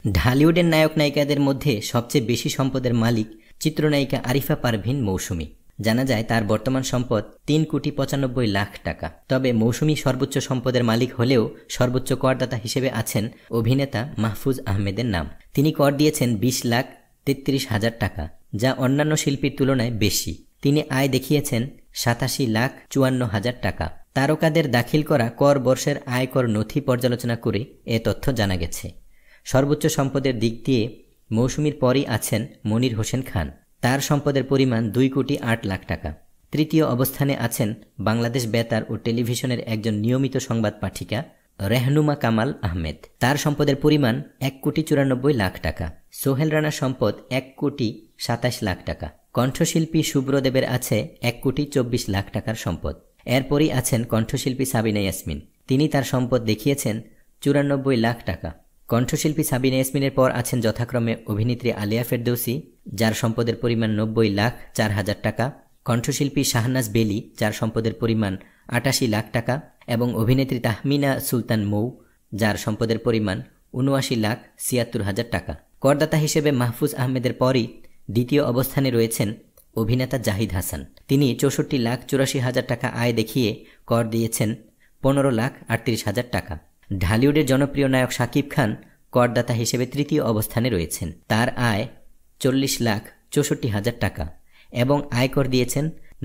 ঢালিউডের নায়ক নায়িকাদের মধ্যে সবচেয়ে বেশি সম্পদের মালিক চিত্রনায়িকা আরিফা পারভীন মৌসুমী। জানা যায় তার বর্তমান সম্পদ ৩,৯৫,০০,০০০ টাকা। তবে মৌসুমী সর্বোচ্চ সম্পদের মালিক হলেও সর্বোচ্চ করদাতা হিসেবে আছেন অভিনেতা মাহফুজ আহমেদের নাম। তিনি কর দিয়েছেন ২০,৩৩,০০০ টাকা, যা অন্যান্য শিল্পীর তুলনায় বেশি। তিনি আয় দেখিয়েছেন ৮৭,৫৪,০০০ টাকা। তারকাদের দাখিল করা কর বর্ষের আয়কর নথি পর্যালোচনা করে এ তথ্য জানা গেছে। সর্বোচ্চ সম্পদের দিক দিয়ে মৌসুমীর পরই আছেন মনির হোসেন খান। তার সম্পদের পরিমাণ ২,৮,০০,০০০ টাকা। তৃতীয় অবস্থানে আছেন বাংলাদেশ বেতার ও টেলিভিশনের একজন নিয়মিত সংবাদ পাঠিকা রেহনুমা কামাল আহমেদ। তার সম্পদের পরিমাণ ১,৯৪,০০,০০০ টাকা। সোহেল রানার সম্পদ ১,২৭,০০,০০০ টাকা। কণ্ঠশিল্পী শুভ্রদেবের আছে ১,২৪,০০,০০০ টাকার সম্পদ। এরপরই আছেন কণ্ঠশিল্পী সাবিনা ইয়াসমিন। তিনি তার সম্পদ দেখিয়েছেন ৯৪,০০,০০০ টাকা। কণ্ঠশিল্পী সাবিনা ইয়াসমিনের পর আছেন যথাক্রমে অভিনেত্রী আলিয়া ফেরদৌসি, যার সম্পদের পরিমাণ ৯০,০০,০০০ টাকা, কণ্ঠশিল্পী শাহনাজ বেলি, যার সম্পদের পরিমাণ ৮৮,০০,০০০ টাকা, এবং অভিনেত্রী তাহমিনা সুলতান মৌ, যার সম্পদের পরিমাণ ৭৯,৭৬,০০০ টাকা। করদাতা হিসেবে মাহফুজ আহমেদের পরই দ্বিতীয় অবস্থানে রয়েছেন অভিনেতা জাহিদ হাসান। তিনি ৬৪,৮৪,০০০ টাকা আয় দেখিয়ে কর দিয়েছেন ১৫,৩৮,০০০ টাকা। ঢালিউডের জনপ্রিয় নায়ক শাকিব খান করদাতা হিসেবে তৃতীয় অবস্থানে রয়েছেন। তার আয় ৪০,৬৪,০০০ টাকা এবং আয়কর দিয়েছেন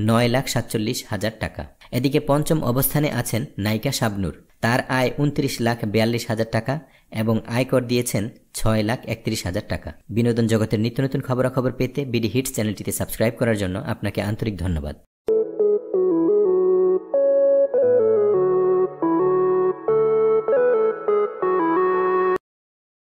৯,৪৭,০০০ টাকা। এদিকে পঞ্চম অবস্থানে আছেন নায়িকা শাবনূর। তার আয় ২৯,৪২,০০০ টাকা এবং আয়কর দিয়েছেন ৬,৩১,০০০ টাকা। বিনোদন জগতের নিত্য নতুন খবরাখবর পেতে বিডি হিটস চ্যানেলটিতে সাবস্ক্রাইব করার জন্য আপনাকে আন্তরিক ধন্যবাদ।